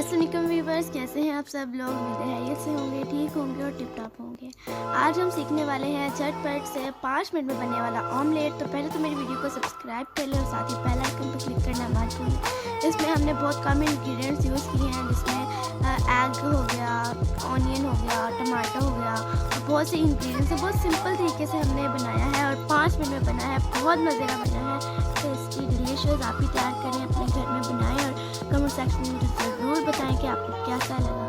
अस्सलाम वालेकुम व्यूवर्स, कैसे हैं आप सब लोग। उम्मीद है खैरियत से होंगे, ठीक होंगे और टिप टॉप होंगे। आज हम सीखने वाले हैं झटपट से 5 मिनट में बनने वाला ऑमलेट। तो पहले तो मेरी वीडियो को सब्सक्राइब कर लें और साथ ही बेल आइकन पर क्लिक करना मत भूलें। इसमें हमने बहुत कम इंग्रेडिएंट्स यूज़ किए हैं, जिसमें एग हो गया, ऑनियन हो गया, टमाटर हो गया और बहुत से इंग्रेडिएंट्स हैं। बहुत सिंपल तरीके से हमने बनाया है और 5 मिनट में बना है। बहुत मज़े का बना है, टेस्टी डिलीशियस। आप भी तैयार करें, अपने घर में बनाएं और कमेंट सेक्शन में मुझे ज़रूर बताएं कि आपको कैसा लगा।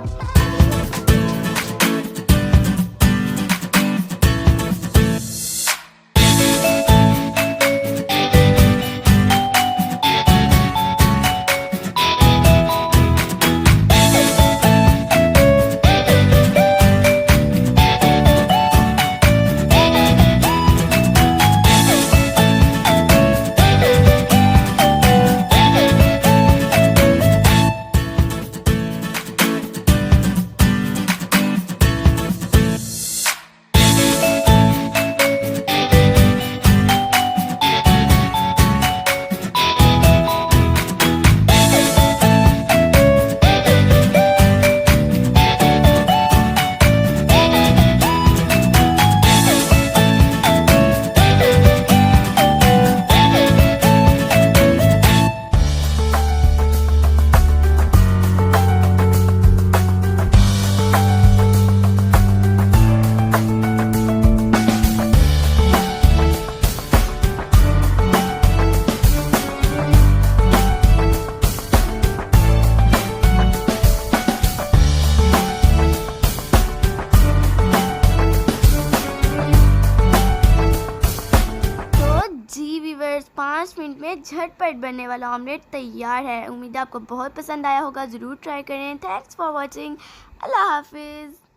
जी वीवर्स, 5 मिनट में झटपट बनने वाला ऑमलेट तैयार है। उम्मीद है आपको बहुत पसंद आया होगा। ज़रूर ट्राई करें। Thanks for watching. अल्लाह हाफिज़।